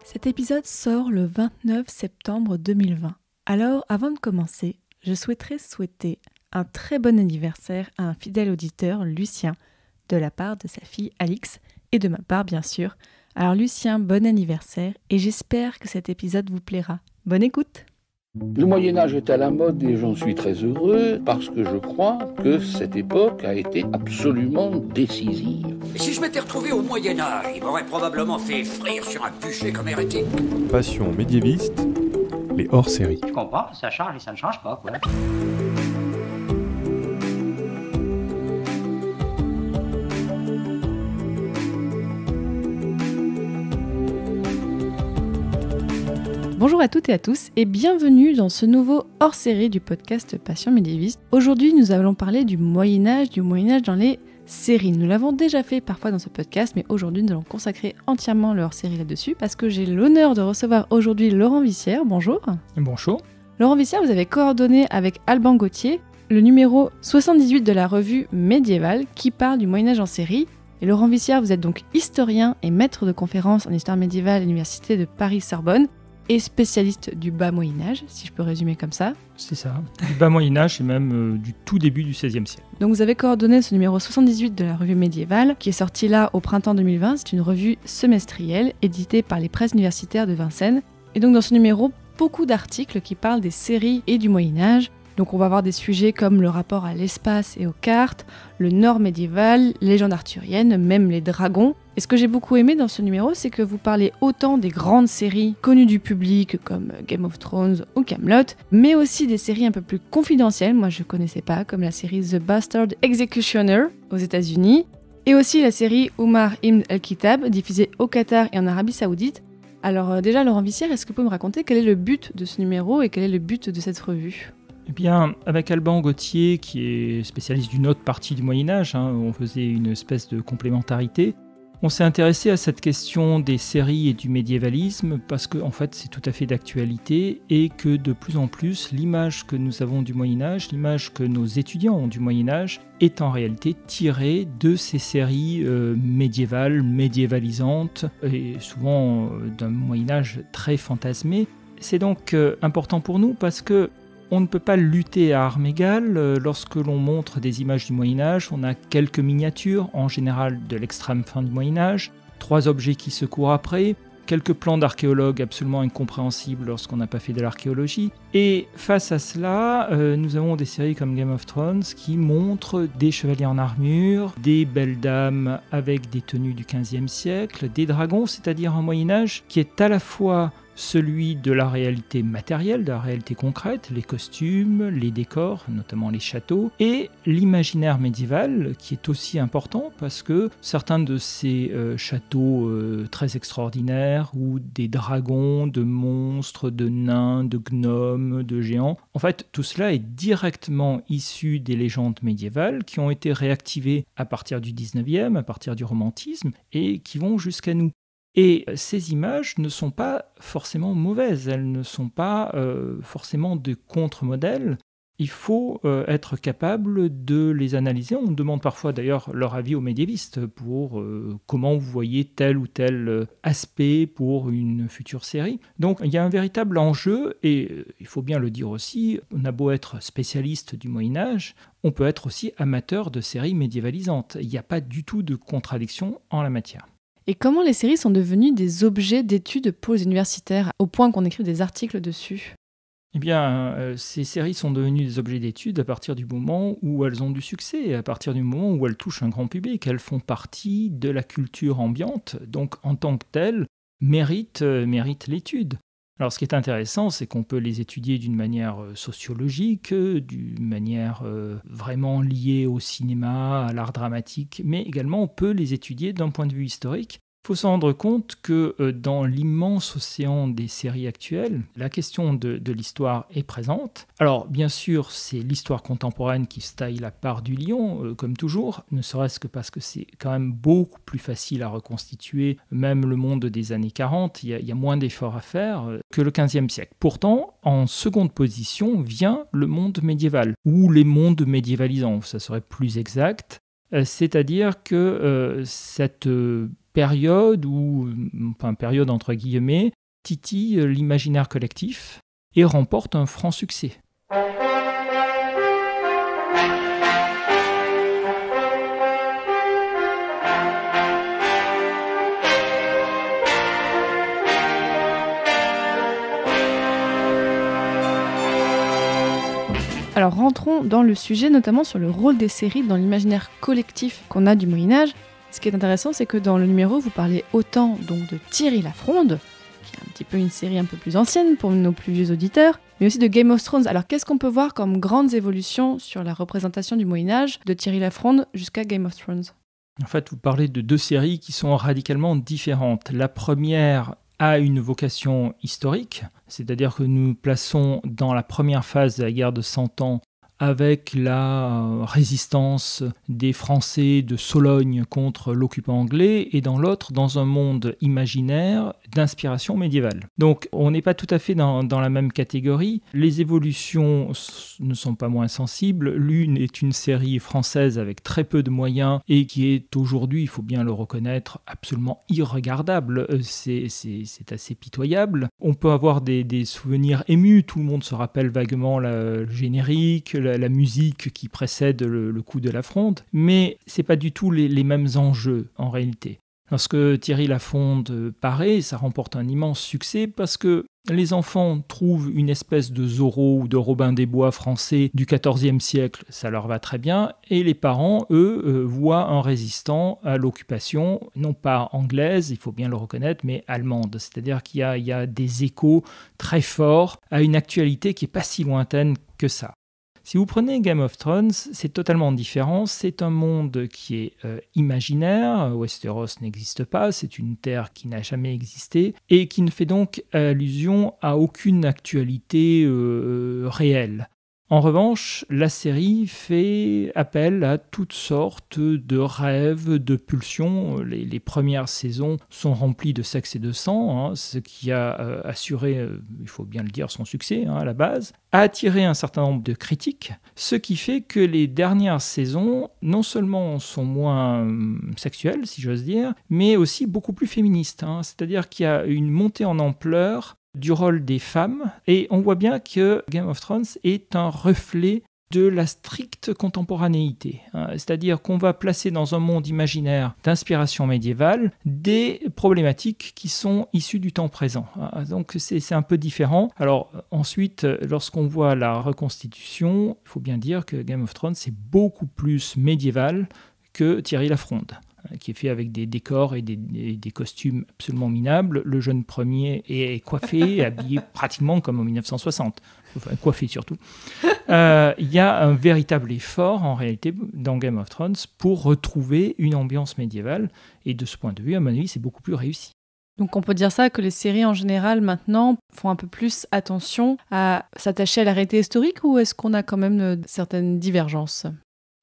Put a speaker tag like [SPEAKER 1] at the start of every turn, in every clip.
[SPEAKER 1] Cet épisode sort le 29 septembre 2020. Alors, avant de commencer, je souhaiterais souhaiter un très bon anniversaire à un fidèle auditeur, Lucien, de la part de sa fille Alix et de ma part bien sûr. Alors Lucien, bon anniversaire et j'espère que cet épisode vous plaira. Bonne écoute!
[SPEAKER 2] Le Moyen-Âge est à la mode et j'en suis très heureux parce que je crois que cette époque a été absolument décisive.
[SPEAKER 3] Et si je m'étais retrouvé au Moyen-Âge, il m'aurait probablement fait frire sur un bûcher comme hérétique.
[SPEAKER 4] Passion médiéviste, les hors-séries.
[SPEAKER 5] Je comprends, ça change et ça ne change pas, quoi.
[SPEAKER 1] Bonjour à toutes et à tous et bienvenue dans ce nouveau hors-série du podcast Passion médiéviste. Aujourd'hui, nous allons parler du Moyen-Âge dans les séries. Nous l'avons déjà fait parfois dans ce podcast, mais aujourd'hui, nous allons consacrer entièrement le hors-série là-dessus parce que j'ai l'honneur de recevoir aujourd'hui Laurent Vissière. Bonjour.
[SPEAKER 6] Bonjour.
[SPEAKER 1] Laurent Vissière, vous avez coordonné avec Alban Gauthier le numéro 78 de la revue médiévale qui parle du Moyen-Âge en série. Et Laurent Vissière, vous êtes donc historien et maître de conférences en histoire médiévale à l'université de Paris-Sorbonne et spécialiste du bas Moyen-Âge, si je peux résumer comme ça.
[SPEAKER 6] C'est ça, du bas Moyen-Âge et même du tout début du XVIe siècle.
[SPEAKER 1] Donc vous avez coordonné ce numéro 78 de la revue médiévale, qui est sorti là au printemps 2020. C'est une revue semestrielle, éditée par les presses universitaires de Vincennes. Et donc dans ce numéro, beaucoup d'articles qui parlent des séries et du Moyen-Âge. Donc on va avoir des sujets comme le rapport à l'espace et aux cartes, le nord médiéval, les légendes arthuriennes, même les dragons. Et ce que j'ai beaucoup aimé dans ce numéro, c'est que vous parlez autant des grandes séries connues du public comme Game of Thrones ou Camelot, mais aussi des séries un peu plus confidentielles, moi je connaissais pas, comme la série The Bastard Executioner aux États-Unis, et aussi la série Umar ibn al-Kitab, diffusée au Qatar et en Arabie Saoudite. Alors déjà, Laurent Vissière, est-ce que vous pouvez me raconter quel est le but de ce numéro et quel est le but de cette revue ?
[SPEAKER 6] Eh bien, avec Alban Gauthier, qui est spécialiste d'une autre partie du Moyen-Âge, on faisait une espèce de complémentarité. On s'est intéressé à cette question des séries et du médiévalisme parce que, en fait, c'est tout à fait d'actualité et que de plus en plus, l'image que nous avons du Moyen-Âge, l'image que nos étudiants ont du Moyen-Âge, est en réalité tirée de ces séries médiévales, médiévalisantes et souvent d'un Moyen-Âge très fantasmé. C'est donc important pour nous parce que on ne peut pas lutter à armes égales. Lorsque l'on montre des images du Moyen-Âge, on a quelques miniatures, en général de l'extrême fin du Moyen-Âge, 3 objets qui se courent après, quelques plans d'archéologues absolument incompréhensibles lorsqu'on n'a pas fait de l'archéologie. Et face à cela, nous avons des séries comme Game of Thrones qui montrent des chevaliers en armure, des belles dames avec des tenues du XVe siècle, des dragons, c'est-à-dire un Moyen-Âge qui est à la fois celui de la réalité matérielle, de la réalité concrète, les costumes, les décors, notamment les châteaux, et l'imaginaire médiéval, qui est aussi important parce que certains de ces châteaux très extraordinaires, ou des dragons, de monstres, de nains, de gnomes, de géants, en fait, tout cela est directement issu des légendes médiévales qui ont été réactivées à partir du 19e, à partir du romantisme, et qui vont jusqu'à nous. Et ces images ne sont pas forcément mauvaises, elles ne sont pas forcément de contre-modèles. Il faut être capable de les analyser. On demande parfois d'ailleurs leur avis aux médiévistes pour comment vous voyez tel ou tel aspect pour une future série. Donc il y a un véritable enjeu et il faut bien le dire aussi, on a beau être spécialiste du Moyen-Âge, on peut être aussi amateur de séries médiévalisantes. Il n'y a pas du tout de contradiction en la matière.
[SPEAKER 1] Et comment les séries sont devenues des objets d'études pour les universitaires, au point qu'on écrive des articles dessus ?
[SPEAKER 6] Eh bien, ces séries sont devenues des objets d'études à partir du moment où elles ont du succès, à partir du moment où elles touchent un grand public. Elles font partie de la culture ambiante, donc en tant que telles, méritent l'étude. Alors ce qui est intéressant, c'est qu'on peut les étudier d'une manière sociologique, d'une manière vraiment liée au cinéma, à l'art dramatique, mais également on peut les étudier d'un point de vue historique. Il faut se rendre compte que dans l'immense océan des séries actuelles, la question de l'histoire est présente. Alors, bien sûr, c'est l'histoire contemporaine qui se taille la part du lion, comme toujours, ne serait-ce que parce que c'est quand même beaucoup plus facile à reconstituer, même le monde des années 40, il y a moins d'efforts à faire que le XVe siècle. Pourtant, en seconde position vient le monde médiéval, ou les mondes médiévalisants, ça serait plus exact. C'est-à-dire que cette période période entre guillemets, titille l'imaginaire collectif et remporte un franc succès.
[SPEAKER 1] Alors rentrons dans le sujet, notamment sur le rôle des séries dans l'imaginaire collectif qu'on a du Moyen-Âge. Ce qui est intéressant, c'est que dans le numéro, vous parlez autant donc de Thierry Lafronde, qui est un petit peu une série un peu plus ancienne pour nos plus vieux auditeurs, mais aussi de Game of Thrones. Alors qu'est-ce qu'on peut voir comme grandes évolutions sur la représentation du Moyen-Âge de Thierry Lafronde jusqu'à Game of Thrones ?
[SPEAKER 6] En fait, vous parlez de deux séries qui sont radicalement différentes. La première a une vocation historique, c'est-à-dire que nous plaçons dans la première phase de la guerre de 100 ans avec la résistance des Français de Sologne contre l'occupant anglais, et dans l'autre, dans un monde imaginaire d'inspiration médiévale. Donc on n'est pas tout à fait dans la même catégorie. Les évolutions ne sont pas moins sensibles. L'une est une série française avec très peu de moyens et qui est aujourd'hui, il faut bien le reconnaître, absolument irregardable. C'est assez pitoyable. On peut avoir des souvenirs émus. Tout le monde se rappelle vaguement le générique, la musique qui précède le coup de la fronde, mais c'est pas du tout les mêmes enjeux en réalité. Lorsque Thierry Lafronde paraît, ça remporte un immense succès parce que les enfants trouvent une espèce de Zorro ou de Robin des Bois français du XIVe siècle, ça leur va très bien, et les parents, eux, voient un résistant à l'occupation, non pas anglaise, il faut bien le reconnaître, mais allemande. C'est-à-dire qu'il y a des échos très forts à une actualité qui n'est pas si lointaine que ça. Si vous prenez Game of Thrones, c'est totalement différent. C'est un monde qui est imaginaire. Westeros n'existe pas. C'est une terre qui n'a jamais existé et qui ne fait donc allusion à aucune actualité réelle. En revanche, la série fait appel à toutes sortes de rêves, de pulsions. Les premières saisons sont remplies de sexe et de sang, ce qui a assuré, il faut bien le dire, son succès à la base, a attiré un certain nombre de critiques, ce qui fait que les dernières saisons, non seulement sont moins sexuelles, si j'ose dire, mais aussi beaucoup plus féministes. C'est-à-dire qu'il y a une montée en ampleur du rôle des femmes, et on voit bien que Game of Thrones est un reflet de la stricte contemporanéité. C'est-à-dire qu'on va placer dans un monde imaginaire d'inspiration médiévale des problématiques qui sont issues du temps présent. Donc c'est un peu différent. Alors ensuite, lorsqu'on voit la reconstitution, il faut bien dire que Game of Thrones c'est beaucoup plus médiéval que Thierry Lafronde, qui est fait avec des décors et des costumes absolument minables. Le jeune premier est coiffé, habillé pratiquement comme en 1960, enfin coiffé surtout. Il y a un véritable effort en réalité dans Game of Thrones pour retrouver une ambiance médiévale, et de ce point de vue, à mon avis, c'est beaucoup plus réussi.
[SPEAKER 1] Donc on peut dire ça, que les séries en général maintenant font un peu plus attention à s'attacher à la réalité historique, ou est-ce qu'on a quand même certaines divergences ?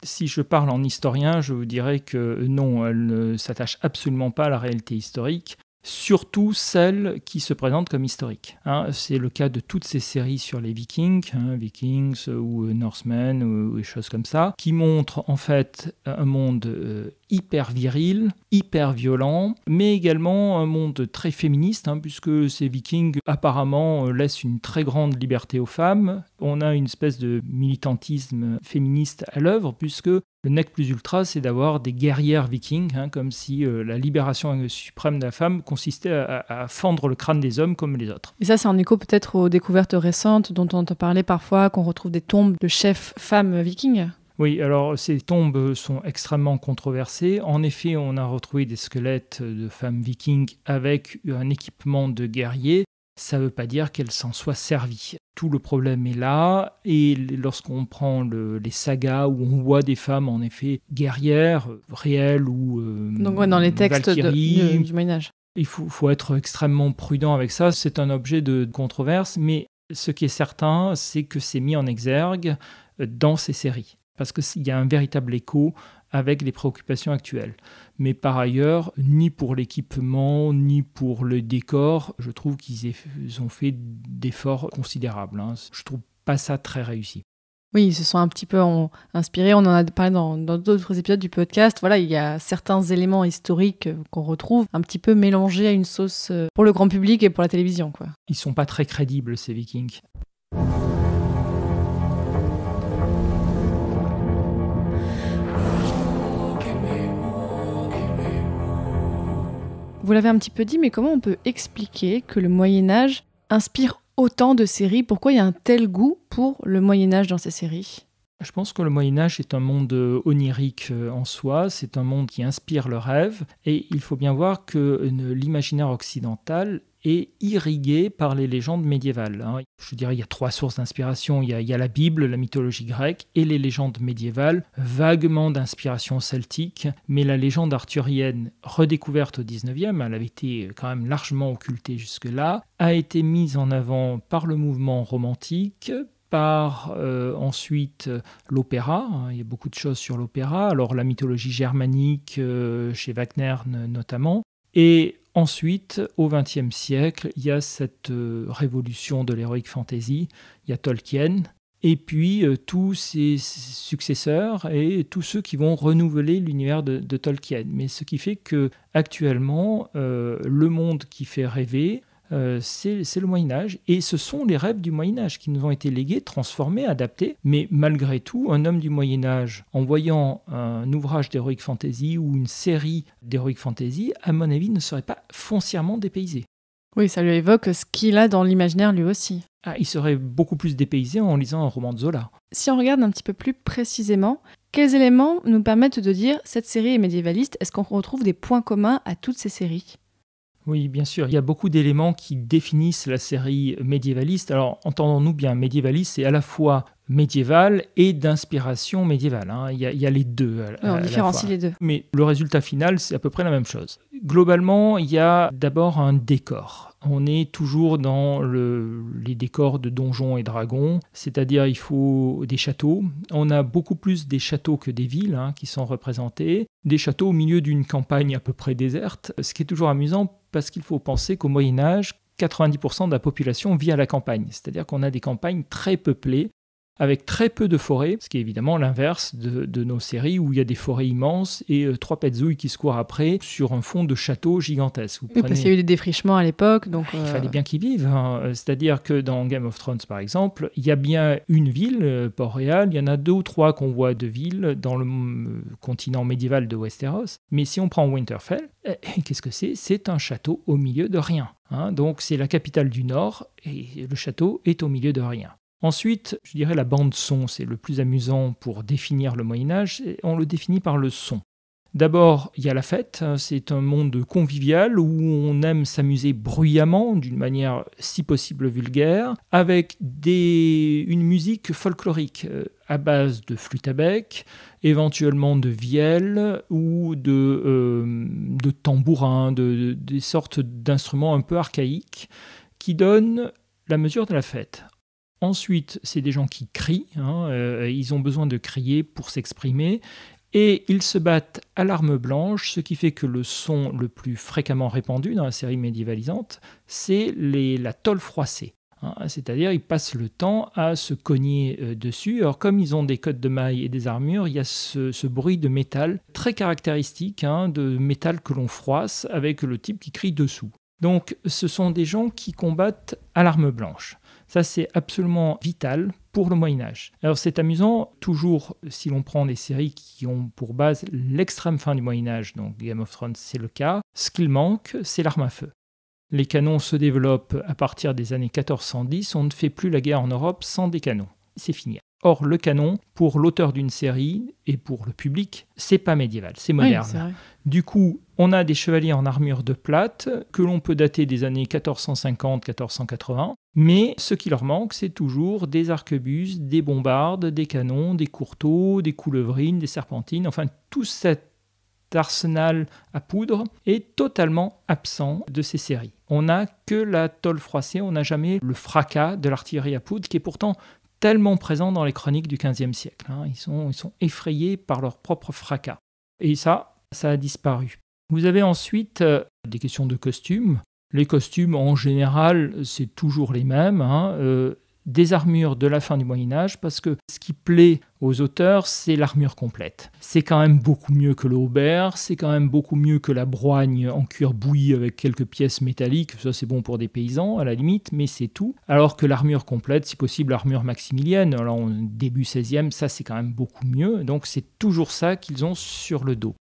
[SPEAKER 6] Si je parle en historien, je vous dirais que non, elle ne s'attache absolument pas à la réalité historique, surtout celles qui se présentent comme historiques. C'est le cas de toutes ces séries sur les Vikings, Vikings ou Norsemen ou des choses comme ça, qui montrent en fait un monde hyper viril, hyper violent, mais également un monde très féministe, puisque ces Vikings apparemment laissent une très grande liberté aux femmes. On a une espèce de militantisme féministe à l'œuvre, puisque le nec plus ultra, c'est d'avoir des guerrières vikings, comme si la libération suprême de la femme consistait à fendre le crâne des hommes comme les autres.
[SPEAKER 1] Et ça, c'est en écho peut-être aux découvertes récentes dont on entend parler parfois, qu'on retrouve des tombes de chefs femmes vikings.
[SPEAKER 6] Oui, alors ces tombes sont extrêmement controversées. En effet, on a retrouvé des squelettes de femmes vikings avec un équipement de guerriers. Ça ne veut pas dire qu'elles s'en soient servies. Tout le problème est là, et lorsqu'on prend les sagas où on voit des femmes en effet guerrières, réelles ou
[SPEAKER 1] donc dans les textes du Moyen-Âge.
[SPEAKER 6] Il faut être extrêmement prudent avec ça. C'est un objet de controverse, mais ce qui est certain, c'est que c'est mis en exergue dans ces séries, parce qu'il y a un véritable écho avec les préoccupations actuelles. Mais par ailleurs, ni pour l'équipement, ni pour le décor, je trouve qu'ils ont fait d'efforts considérables. Je trouve pas ça très réussi.
[SPEAKER 1] Oui, ils se sont un petit peu inspirés. On en a parlé dans d'autres épisodes du podcast. Voilà, il y a certains éléments historiques qu'on retrouve un petit peu mélangés à une sauce pour le grand public et pour la télévision, quoi.
[SPEAKER 6] Ils sont pas très crédibles, ces Vikings.
[SPEAKER 1] Vous l'avez un petit peu dit, mais comment on peut expliquer que le Moyen-Âge inspire autant de séries? Pourquoi il y a un tel goût pour le Moyen-Âge dans ces séries?
[SPEAKER 6] Je pense que le Moyen-Âge est un monde onirique en soi, c'est un monde qui inspire le rêve, et il faut bien voir que l'imaginaire occidental est irrigué par les légendes médiévales. Je dirais il y a 3 sources d'inspiration, il y a la Bible, la mythologie grecque, et les légendes médiévales, vaguement d'inspiration celtique, mais la légende arthurienne, redécouverte au XIXe, elle avait été quand même largement occultée jusque-là, a été mise en avant par le mouvement romantique, par ensuite l'opéra. Il y a beaucoup de choses sur l'opéra. Alors la mythologie germanique, chez Wagner notamment. Et ensuite, au XXe siècle, il y a cette révolution de l'heroic fantasy. Il y a Tolkien. Et puis tous ses successeurs et tous ceux qui vont renouveler l'univers de Tolkien. Mais ce qui fait qu'actuellement, le monde qui fait rêver, c'est le Moyen-Âge, et ce sont les rêves du Moyen-Âge qui nous ont été légués, transformés, adaptés, mais malgré tout, un homme du Moyen-Âge, en voyant un ouvrage d'Heroic Fantasy ou une série d'Heroic Fantasy, à mon avis, ne serait pas foncièrement dépaysé.
[SPEAKER 1] Oui, ça lui évoque ce qu'il a dans l'imaginaire lui aussi.
[SPEAKER 6] Il serait beaucoup plus dépaysé en lisant un roman de Zola.
[SPEAKER 1] Si on regarde un petit peu plus précisément, quels éléments nous permettent de dire cette série est médiévaliste? Est-ce qu'on retrouve des points communs à toutes ces séries?
[SPEAKER 6] Oui, bien sûr. Il y a beaucoup d'éléments qui définissent la série médiévaliste. Alors, entendons-nous bien, médiévaliste, c'est à la fois médiéval et d'inspiration médiévale. Il y a les deux.
[SPEAKER 1] On différencie les deux.
[SPEAKER 6] Mais le résultat final, c'est à peu près la même chose. Globalement, il y a d'abord un décor. On est toujours dans les décors de Donjons et Dragons, c'est-à-dire il faut des châteaux. On a beaucoup plus des châteaux que des villes qui sont représentés. Des châteaux au milieu d'une campagne à peu près déserte, ce qui est toujours amusant parce qu'il faut penser qu'au Moyen-Âge, 90% de la population vit à la campagne. C'est-à-dire qu'on a des campagnes très peuplées, avec très peu de forêts, ce qui est évidemment l'inverse de nos séries où il y a des forêts immenses et 3 petzouilles qui se courent après sur un fond de château gigantesque.
[SPEAKER 1] Oui, parce qu'il y a eu des défrichements à l'époque. Donc
[SPEAKER 6] il fallait bien qu'ils vivent. C'est-à-dire que dans Game of Thrones, par exemple, il y a bien une ville, Port-Réal, il y en a 2 ou 3 convois de villes dans le continent médiéval de Westeros. Mais si on prend Winterfell, qu'est-ce que c'est? C'est un château au milieu de rien. Donc c'est la capitale du Nord et le château est au milieu de rien. Ensuite, je dirais la bande-son, c'est le plus amusant pour définir le Moyen-Âge, on le définit par le son. D'abord, il y a la fête, c'est un monde convivial où on aime s'amuser bruyamment, d'une manière si possible vulgaire, avec une musique folklorique à base de flûte à bec, éventuellement de vielle ou de tambourins, des sortes d'instruments un peu archaïques qui donnent la mesure de la fête. Ensuite, c'est des gens qui crient, ils ont besoin de crier pour s'exprimer, et ils se battent à l'arme blanche, ce qui fait que le son le plus fréquemment répandu dans la série médiévalisante, c'est la tôle froissée. C'est-à-dire ils passent le temps à se cogner dessus. Alors comme ils ont des cottes de mailles et des armures, il y a ce bruit de métal très caractéristique, de métal que l'on froisse avec le type qui crie dessous. Donc ce sont des gens qui combattent à l'arme blanche. Ça, c'est absolument vital pour le Moyen-Âge. Alors, c'est amusant, toujours, si l'on prend des séries qui ont pour base l'extrême fin du Moyen-Âge, donc Game of Thrones, c'est le cas, ce qu'il manque, c'est l'arme à feu. Les canons se développent à partir des années 1410, on ne fait plus la guerre en Europe sans des canons. C'est fini. Or, le canon, pour l'auteur d'une série et pour le public, c'est pas médiéval, c'est moderne.
[SPEAKER 1] Oui, c'est vrai.
[SPEAKER 6] Du coup, on a des chevaliers en armure de plate que l'on peut dater des années 1450-1480, mais ce qui leur manque, c'est toujours des arquebuses, des bombardes, des canons, des courteaux, des coulevrines, des serpentines, enfin tout cet arsenal à poudre est totalement absent de ces séries. On n'a que la tôle froissée, on n'a jamais le fracas de l'artillerie à poudre qui est pourtant tellement présent dans les chroniques du XVe siècle. Ils sont effrayés par leur propre fracas. Et ça a disparu. Vous avez ensuite des questions de costumes. Les costumes, en général, c'est toujours les mêmes. des armures de la fin du Moyen-Âge parce que ce qui plaît aux auteurs, c'est l'armure complète. C'est quand même beaucoup mieux que le haubert, c'est quand même beaucoup mieux que la broigne en cuir bouilli avec quelques pièces métalliques. Ça, c'est bon pour des paysans, à la limite, mais c'est tout. Alors que l'armure complète, si possible, l'armure maximilienne, alors début 16e, ça, c'est quand même beaucoup mieux. Donc, c'est toujours ça qu'ils ont sur le dos.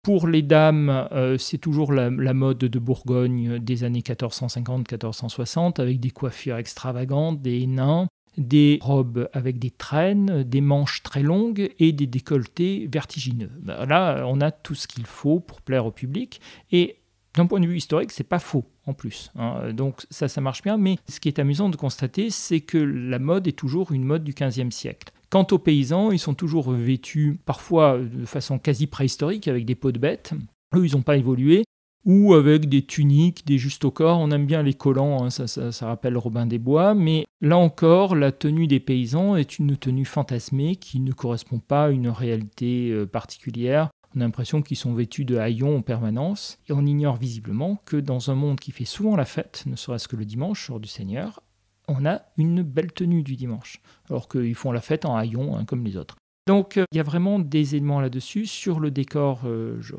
[SPEAKER 6] Pour les dames, c'est toujours la mode de Bourgogne des années 1450-1460, avec des coiffures extravagantes, des nains, des robes avec des traînes, des manches très longues et des décolletés vertigineux. Là, on a tout ce qu'il faut pour plaire au public. Et d'un point de vue historique, c'est pas faux en plus. Donc ça marche bien. Mais ce qui est amusant de constater, c'est que la mode est toujours une mode du XVe siècle. Quant aux paysans, ils sont toujours vêtus, parfois de façon quasi préhistorique, avec des peaux de bêtes. Eux, ils n'ont pas évolué. Ou avec des tuniques, des justes au corps. On aime bien les collants, ça rappelle Robin des Bois. Mais là encore, la tenue des paysans est une tenue fantasmée qui ne correspond pas à une réalité particulière. On a l'impression qu'ils sont vêtus de haillons en permanence. Et on ignore visiblement que dans un monde qui fait souvent la fête, ne serait-ce que le dimanche, jour du Seigneur, on a une belle tenue du dimanche. Alors qu'ils font la fête en haillons, comme les autres. Donc, il y a vraiment des éléments là-dessus. Sur le décor, je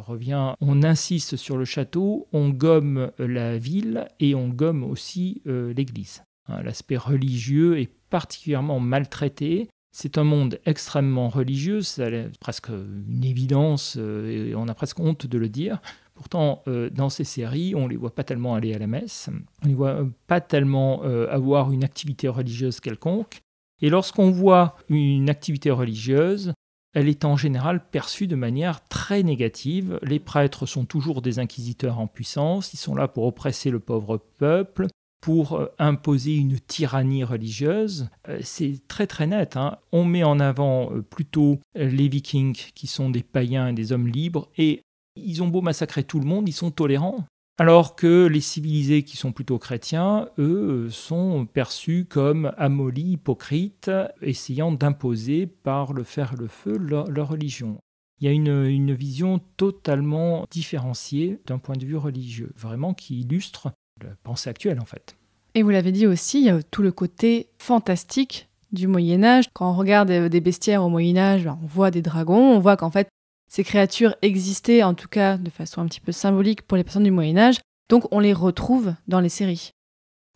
[SPEAKER 6] reviens, on insiste sur le château, on gomme la ville et on gomme aussi l'église. L'aspect religieux est particulièrement maltraité. C'est un monde extrêmement religieux, c'est presque une évidence et on a presque honte de le dire. Pourtant, dans ces séries, on ne les voit pas tellement aller à la messe, on ne les voit pas tellement avoir une activité religieuse quelconque. Et lorsqu'on voit une activité religieuse, elle est en général perçue de manière très négative. Les prêtres sont toujours des inquisiteurs en puissance, ils sont là pour oppresser le pauvre peuple, pour imposer une tyrannie religieuse. C'est très très net. On met en avant plutôt les Vikings qui sont des païens et des hommes libres, et ils ont beau massacrer tout le monde, ils sont tolérants. Alors que les civilisés qui sont plutôt chrétiens, eux, sont perçus comme amollis, hypocrites, essayant d'imposer par le fer et le feu leur religion. Il y a une vision totalement différenciée d'un point de vue religieux, vraiment qui illustre la pensée actuelle en fait.
[SPEAKER 1] Et vous l'avez dit aussi, il y a tout le côté fantastique du Moyen-Âge. Quand on regarde des bestiaires au Moyen-Âge, on voit des dragons, on voit qu'en fait, ces créatures existaient, en tout cas de façon un petit peu symbolique pour les personnes du Moyen-Âge, donc on les retrouve dans les séries.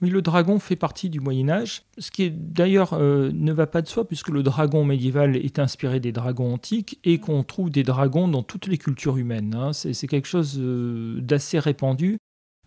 [SPEAKER 6] Oui, le dragon fait partie du Moyen-Âge, ce qui d'ailleurs ne va pas de soi, puisque le dragon médiéval est inspiré des dragons antiques et qu'on trouve des dragons dans toutes les cultures humaines. C'est quelque chose d'assez répandu.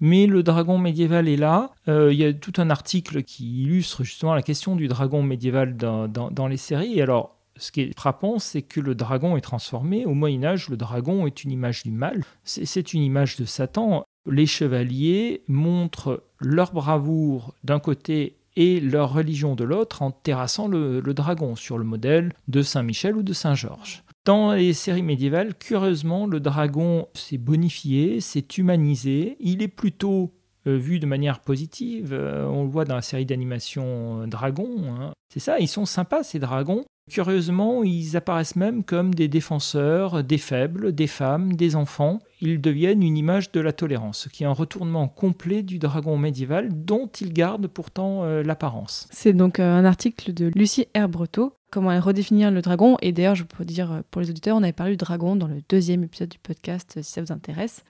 [SPEAKER 6] Mais le dragon médiéval est là. Il y a tout un article qui illustre justement la question du dragon médiéval dans les séries. Et alors, ce qui est frappant, c'est que le dragon est transformé. Au Moyen-Âge, le dragon est une image du mal. C'est une image de Satan. Les chevaliers montrent leur bravoure d'un côté et leur religion de l'autre en terrassant le dragon, sur le modèle de Saint-Michel ou de Saint-Georges. Dans les séries médiévales, curieusement, le dragon s'est bonifié, s'est humanisé. Il est plutôt vu de manière positive. On le voit dans la série d'animation Dragon. C'est ça, ils sont sympas ces dragons. Curieusement, ils apparaissent même comme des défenseurs des faibles, des femmes, des enfants. Ils deviennent une image de la tolérance, ce qui est un retournement complet du dragon médiéval dont ils gardent pourtant l'apparence.
[SPEAKER 1] C'est donc un article de Lucie Herbreteau, comment redéfinir le dragon. Et d'ailleurs, je peux dire pour les auditeurs, on avait parlé du dragon dans le 2e épisode du podcast, si ça vous intéresse.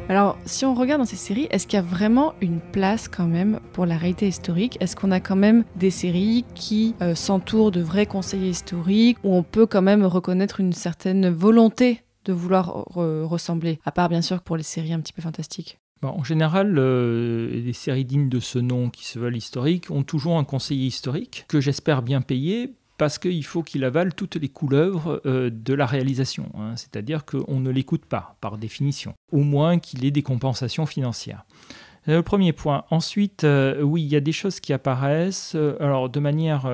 [SPEAKER 1] Alors, si on regarde dans ces séries, est-ce qu'il y a vraiment une place quand même pour la réalité historique ? Est-ce qu'on a quand même des séries qui s'entourent de vrais conseillers historiques, où on peut quand même reconnaître une certaine volonté de vouloir ressembler, à part bien sûr pour les séries un petit peu fantastiques ?
[SPEAKER 6] En général, les séries dignes de ce nom qui se veulent historiques ont toujours un conseiller historique, que j'espère bien payé, parce qu'il faut qu'il avale toutes les couleuvres de la réalisation. C'est-à-dire qu'on ne l'écoute pas, par définition. Au moins qu'il ait des compensations financières. C'est le premier point. Ensuite, oui, il y a des choses qui apparaissent, alors de manière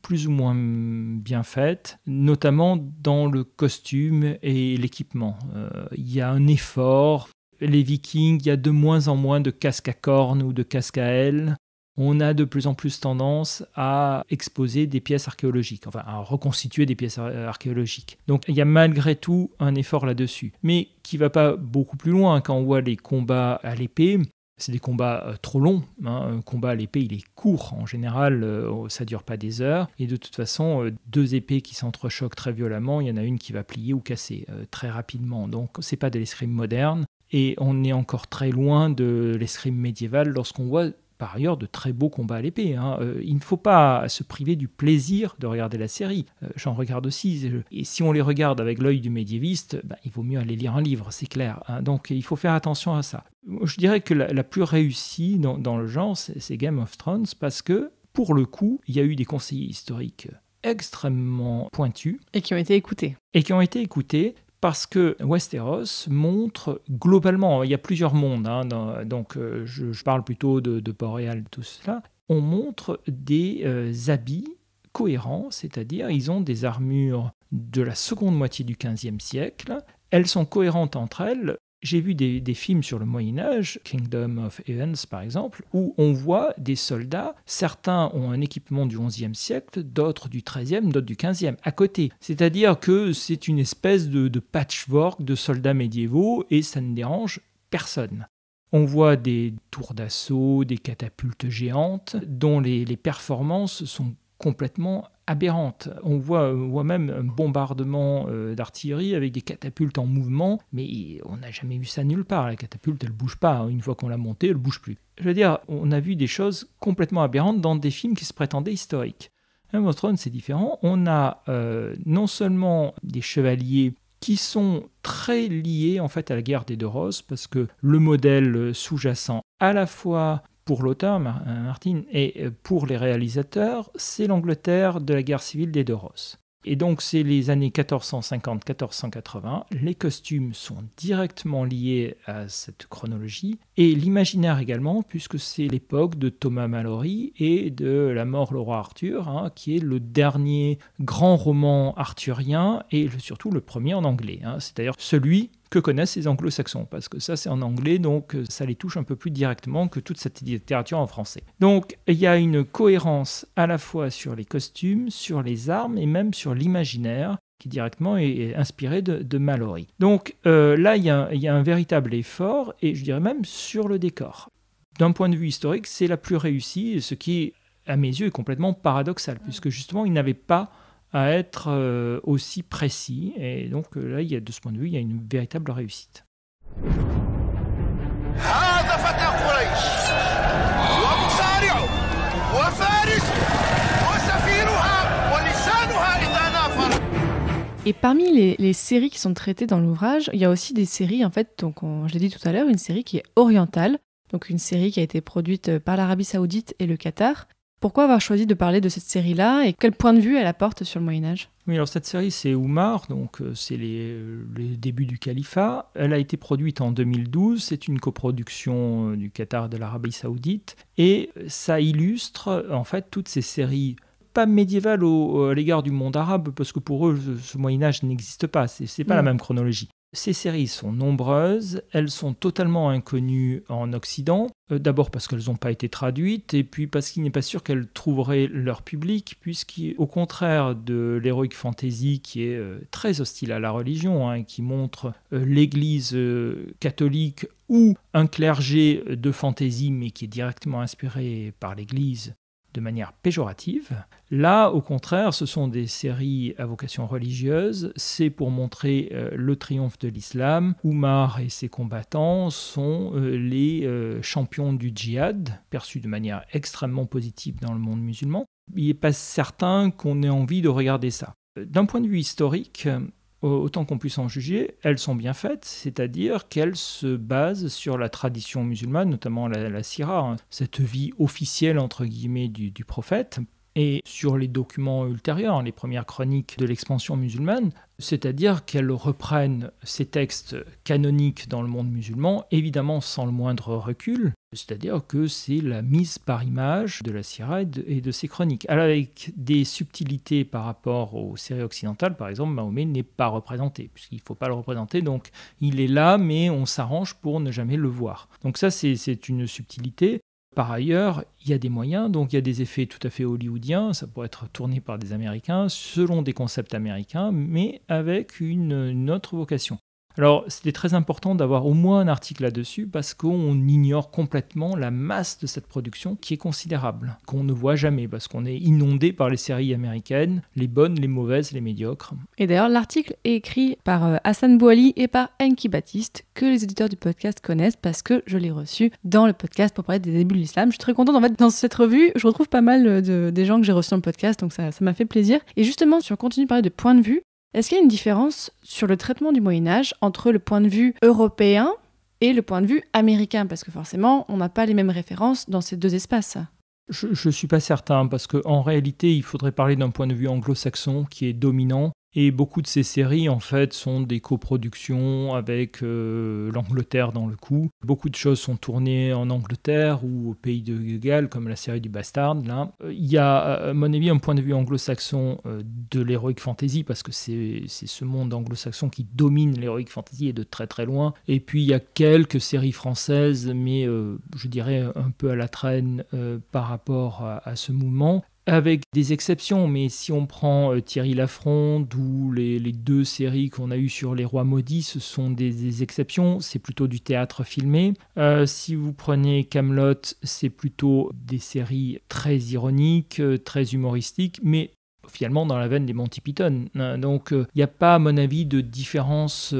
[SPEAKER 6] plus ou moins bien faite, notamment dans le costume et l'équipement. Il y a un effort les Vikings, il y a de moins en moins de casques à cornes ou de casques à ailes. On a de plus en plus tendance à exposer des pièces archéologiques, enfin à reconstituer des pièces archéologiques. Donc il y a malgré tout un effort là-dessus, mais qui ne va pas beaucoup plus loin. Quand on voit les combats à l'épée, c'est des combats trop longs. Un combat à l'épée, il est court. En général, ça ne dure pas des heures. Et de toute façon, deux épées qui s'entrechoquent très violemment, il y en a une qui va plier ou casser très rapidement. Donc ce n'est pas de l'escrime moderne. Et on est encore très loin de l'escrime médiéval lorsqu'on voit par ailleurs de très beaux combats à l'épée. Il ne faut pas se priver du plaisir de regarder la série. J'en regarde aussi. Et si on les regarde avec l'œil du médiéviste, il vaut mieux aller lire un livre, c'est clair. Donc il faut faire attention à ça. Je dirais que la plus réussie dans le genre, c'est Game of Thrones, parce que, pour le coup, il y a eu des conseillers historiques extrêmement pointus.
[SPEAKER 1] Et qui ont été écoutés.
[SPEAKER 6] Parce que Westeros montre globalement, il y a plusieurs mondes, donc je parle plutôt de Port-Réal, tout cela, on montre des habits cohérents, c'est-à-dire ils ont des armures de la seconde moitié du XVe siècle, elles sont cohérentes entre elles. J'ai vu des films sur le Moyen-Âge, Kingdom of Heavens par exemple, où on voit des soldats, certains ont un équipement du XIe siècle, d'autres du XIIIe, d'autres du XVe, à côté. C'est-à-dire que c'est une espèce de patchwork de soldats médiévaux et ça ne dérange personne. On voit des tours d'assaut, des catapultes géantes, dont les performances sont complètement aberrante. On voit même un bombardement d'artillerie avec des catapultes en mouvement, mais on n'a jamais vu ça nulle part. La catapulte, elle ne bouge pas. Une fois qu'on l'a montée, elle ne bouge plus. Je veux dire, on a vu des choses complètement aberrantes dans des films qui se prétendaient historiques. Game of Thrones, c'est différent. On a non seulement des chevaliers qui sont très liés en fait à la guerre des 2 Roses, parce que le modèle sous-jacent à la fois pour l'auteur, Martin, et pour les réalisateurs, c'est l'Angleterre de la guerre civile des 2 Roses. Et donc, c'est les années 1450-1480. Les costumes sont directement liés à cette chronologie. Et l'imaginaire également, puisque c'est l'époque de Thomas Malory et de La mort, le roi Arthur, qui est le dernier grand roman arthurien et surtout le premier en anglais. C'est d'ailleurs celui que connaissent les anglo-saxons, parce que ça c'est en anglais, donc ça les touche un peu plus directement que toute cette littérature en français. Donc il y a une cohérence à la fois sur les costumes, sur les armes et même sur l'imaginaire qui directement est inspiré de Malory. Donc là il y a un véritable effort, et je dirais même sur le décor. D'un point de vue historique, c'est la plus réussie, ce qui à mes yeux est complètement paradoxal, puisque justement il n'avait pas à être aussi précis. Et donc là, de ce point de vue, il y a une véritable réussite.
[SPEAKER 1] Et parmi les séries qui sont traitées dans l'ouvrage, il y a aussi des séries, en fait, donc je l'ai dit tout à l'heure, une série qui est orientale, donc une série qui a été produite par l'Arabie Saoudite et le Qatar. Pourquoi avoir choisi de parler de cette série-là et quel point de vue elle apporte sur le Moyen-Âge ?
[SPEAKER 6] Oui, alors cette série, c'est Oumar, donc c'est les débuts du califat. Elle a été produite en 2012, c'est une coproduction du Qatar et de l'Arabie Saoudite, et ça illustre en fait toutes ces séries, pas médiévales à l'égard du monde arabe, parce que pour eux, ce Moyen-Âge n'existe pas, c'est pas la même chronologie. Ces séries sont nombreuses, elles sont totalement inconnues en Occident, d'abord parce qu'elles n'ont pas été traduites, et puis parce qu'il n'est pas sûr qu'elles trouveraient leur public, puisqu'au contraire de l'heroic fantasy qui est très hostile à la religion, qui montre l'Église catholique ou un clergé de fantasy, mais qui est directement inspiré par l'Église, de manière péjorative. Là, au contraire, ce sont des séries à vocation religieuse. C'est pour montrer le triomphe de l'islam. Oumar et ses combattants sont les champions du djihad, perçus de manière extrêmement positive dans le monde musulman. Il n'est pas certain qu'on ait envie de regarder ça. D'un point de vue historique, autant qu'on puisse en juger, elles sont bien faites, c'est-à-dire qu'elles se basent sur la tradition musulmane, notamment la sira, cette vie officielle entre guillemets du prophète. et sur les documents ultérieurs, les premières chroniques de l'expansion musulmane, c'est-à-dire qu'elles reprennent ces textes canoniques dans le monde musulman, évidemment sans le moindre recul, c'est-à-dire que c'est la mise par image de la Sira et de ses chroniques. Alors avec des subtilités par rapport aux séries occidentales, par exemple, Mahomet n'est pas représenté, puisqu'il ne faut pas le représenter, donc il est là, mais on s'arrange pour ne jamais le voir. Donc ça, c'est une subtilité. Par ailleurs, il y a des moyens, donc il y a des effets tout à fait hollywoodiens, ça pourrait être tourné par des Américains, selon des concepts américains, mais avec une autre vocation. Alors, c'était très important d'avoir au moins un article là-dessus parce qu'on ignore complètement la masse de cette production qui est considérable, qu'on ne voit jamais parce qu'on est inondé par les séries américaines, les bonnes, les mauvaises, les médiocres.
[SPEAKER 1] Et d'ailleurs, l'article est écrit par Hassan Bouali et par Enki Baptiste, que les éditeurs du podcast connaissent parce que je l'ai reçu dans le podcast pour parler des débuts de l'islam. Je suis très contente, en fait, dans cette revue, je retrouve pas mal des gens que j'ai reçus dans le podcast, donc ça m'a fait plaisir. Et justement, si on continue de parler de point de vue, est-ce qu'il y a une différence sur le traitement du Moyen-Âge entre le point de vue européen et le point de vue américain? Parce que forcément, on n'a pas les mêmes références dans ces deux espaces.
[SPEAKER 6] Je ne suis pas certain, parce qu'en réalité, il faudrait parler d'un point de vue anglo-saxon qui est dominant. Et beaucoup de ces séries, en fait, sont des coproductions avec l'Angleterre dans le coup. Beaucoup de choses sont tournées en Angleterre ou au pays de Galles, comme la série du Bastard. Là. Il y a, à mon avis, un point de vue anglo-saxon de l'heroic fantasy, parce que c'est ce monde anglo-saxon qui domine l'heroic fantasy et de très très loin. Et puis, il y a quelques séries françaises, mais je dirais un peu à la traîne par rapport à ce mouvement. Avec des exceptions, mais si on prend Thierry Lafronde ou les deux séries qu'on a eues sur les rois maudits, ce sont des exceptions, c'est plutôt du théâtre filmé. Si vous prenez Kaamelott, c'est plutôt des séries très ironiques, très humoristiques, mais finalement dans la veine des Monty Python. Donc il n'y a pas, à mon avis, de différence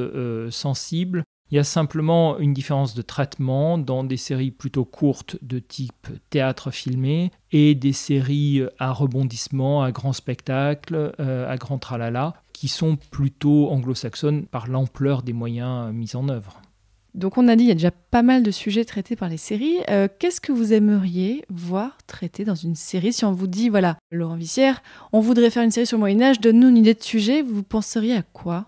[SPEAKER 6] sensible. Il y a simplement une différence de traitement dans des séries plutôt courtes de type théâtre filmé et des séries à rebondissement, à grand spectacle, à grand tralala, qui sont plutôt anglo-saxonnes par l'ampleur des moyens mis en œuvre.
[SPEAKER 1] Donc on a dit, il y a déjà pas mal de sujets traités par les séries. Qu'est-ce que vous aimeriez voir traité dans une série? Si on vous dit, voilà, Laurent Vissière, on voudrait faire une série sur le Moyen-Âge, donne-nous une idée de sujet, vous penseriez à quoi?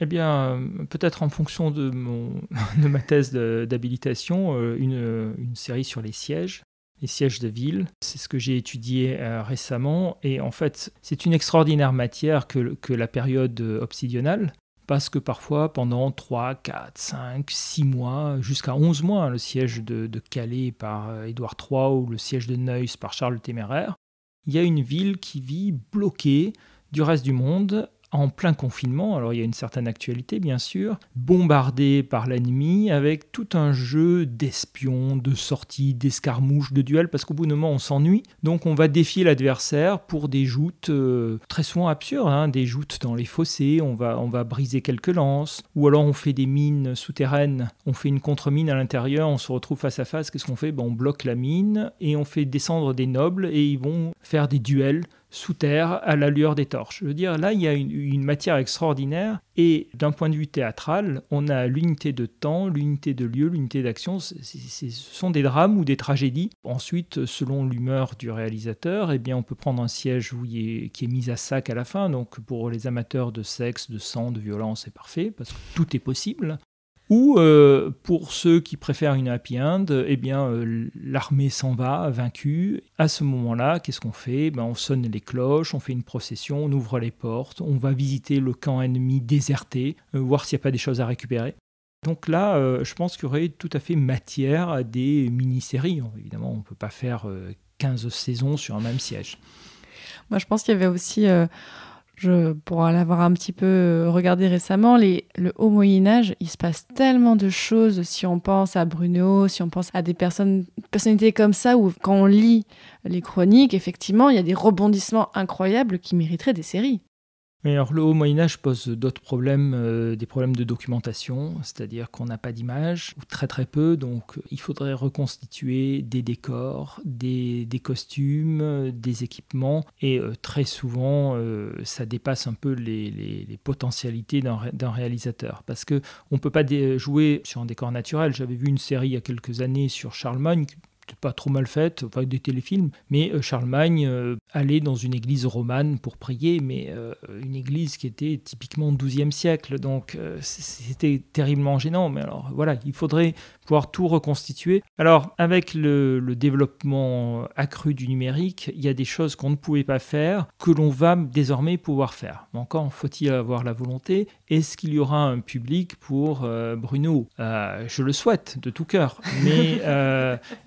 [SPEAKER 6] Eh bien, peut-être en fonction de ma thèse d'habilitation, une série sur les sièges de ville. C'est ce que j'ai étudié récemment. Et en fait, c'est une extraordinaire matière que la période obsidionale, parce que parfois, pendant 3, 4, 5, 6 mois, jusqu'à 11 mois, le siège de Calais par Édouard III ou le siège de Neuss par Charles le Téméraire, il y a une ville qui vit bloquée du reste du monde, en plein confinement, alors il y a une certaine actualité bien sûr, bombardé par l'ennemi avec tout un jeu d'espions, de sorties, d'escarmouches, de duels, parce qu'au bout d'un moment on s'ennuie, donc on va défier l'adversaire pour des joutes très souvent absurdes, des joutes dans les fossés, on va briser quelques lances, ou alors on fait des mines souterraines, on fait une contre-mine à l'intérieur, on se retrouve face à face, qu'est-ce qu'on fait? On bloque la mine et on fait descendre des nobles et ils vont faire des duels sous terre à la lueur des torches. Je veux dire, là, il y a une matière extraordinaire et d'un point de vue théâtral, on a l'unité de temps, l'unité de lieu, l'unité d'action. Ce sont des drames ou des tragédies. Ensuite, selon l'humeur du réalisateur, eh bien, on peut prendre un siège qui est mis à sac à la fin. Donc, pour les amateurs de sexe, de sang, de violence, c'est parfait parce que tout est possible. Ou pour ceux qui préfèrent une happy end, eh bien, l'armée s'en va, vaincue. À ce moment-là, qu'est-ce qu'on fait? On sonne les cloches, on fait une procession, on ouvre les portes, on va visiter le camp ennemi déserté, voir s'il n'y a pas des choses à récupérer. Donc là, je pense qu'il y aurait tout à fait matière à des mini-séries. Évidemment, on ne peut pas faire 15 saisons sur un même siège.
[SPEAKER 1] Moi, je pense qu'il y avait aussi... pour l'avoir un petit peu regardé récemment, le haut Moyen-Âge, il se passe tellement de choses si on pense à Bruno, si on pense à des personnalités comme ça, où quand on lit les chroniques, effectivement, il y a des rebondissements incroyables qui mériteraient des séries.
[SPEAKER 6] Mais alors, le haut Moyen-Âge pose d'autres problèmes, des problèmes de documentation, c'est-à-dire qu'on n'a pas d'images, ou très très peu, donc il faudrait reconstituer des décors, des costumes, des équipements, et très souvent, ça dépasse un peu les potentialités d'un réalisateur, parce qu'on ne peut pas jouer sur un décor naturel. J'avais vu une série il y a quelques années sur Charlemagne, peut-être pas trop mal faite, enfin des téléfilms, mais Charlemagne allait dans une église romane pour prier, mais une église qui était typiquement au XIIe siècle, donc c'était terriblement gênant. Mais alors voilà, il faudrait pouvoir tout reconstituer. Alors avec le développement accru du numérique, il y a des choses qu'on ne pouvait pas faire, que l'on va désormais pouvoir faire. Encore faut-il avoir la volonté. Est-ce qu'il y aura un public pour Bruno ? Je le souhaite de tout cœur, mais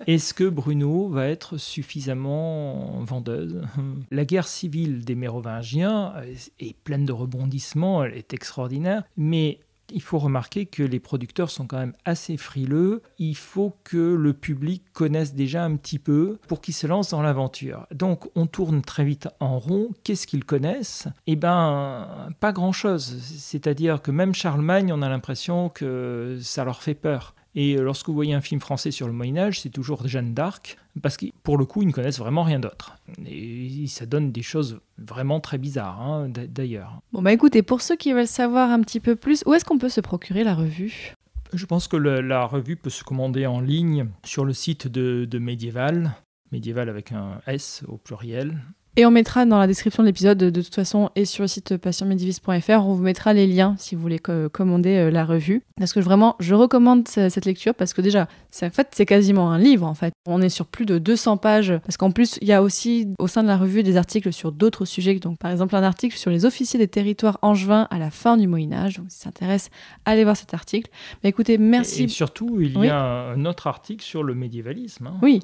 [SPEAKER 6] est-ce que Bruno va être suffisamment vendeuse ? La guerre civile des Mérovingiens est pleine de rebondissements, elle est extraordinaire, mais il faut remarquer que les producteurs sont quand même assez frileux. Il faut que le public connaisse déjà un petit peu pour qu'il se lance dans l'aventure. Donc on tourne très vite en rond. Qu'est-ce qu'ils connaissent ? Eh bien, pas grand-chose. C'est-à-dire que même Charlemagne, on a l'impression que ça leur fait peur. Et lorsque vous voyez un film français sur le Moyen-Âge, c'est toujours Jeanne d'Arc, parce que pour le coup, ils ne connaissent vraiment rien d'autre. Et ça donne des choses vraiment très bizarres, d'ailleurs.
[SPEAKER 1] Bon écoutez, pour ceux qui veulent savoir un petit peu plus, où est-ce qu'on peut se procurer la revue ?
[SPEAKER 6] Je pense que la revue peut se commander en ligne sur le site de Médiéval, Médiéval avec un S au pluriel.
[SPEAKER 1] Et on mettra dans la description de l'épisode, de toute façon, et sur le site passionmédiéviste.fr, on vous mettra les liens si vous voulez commander la revue. Parce que vraiment, je recommande cette lecture parce que déjà, c'est quasiment un livre en fait. On est sur plus de 200 pages parce qu'en plus, il y a aussi au sein de la revue des articles sur d'autres sujets. Donc par exemple, un article sur les officiers des territoires angevins à la fin du Moyen-Âge. Donc si ça s'intéresse, allez voir cet article. Mais écoutez, merci.
[SPEAKER 6] Et surtout, il y a un autre article sur le médiévalisme.
[SPEAKER 1] Oui,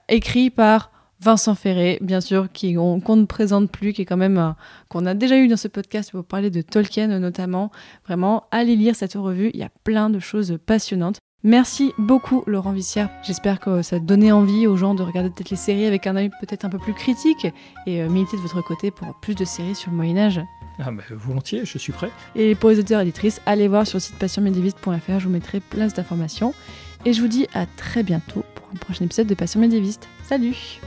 [SPEAKER 1] écrit par Vincent Ferré, bien sûr, qu'on ne présente plus, qui est quand même qu'on a déjà eu dans ce podcast pour parler de Tolkien notamment. Vraiment, allez lire cette revue, il y a plein de choses passionnantes. Merci beaucoup Laurent Vissière. J'espère que ça a donné envie aux gens de regarder peut-être les séries avec un œil peut-être un peu plus critique et militer de votre côté pour plus de séries sur le Moyen-Âge.
[SPEAKER 6] Volontiers, je suis prêt.
[SPEAKER 1] Et pour les auditeurs et auditrices, allez voir sur le site passionmédiéviste.fr, je vous mettrai plein d'informations. Et je vous dis à très bientôt pour un prochain épisode de Passion Médiéviste. Salut!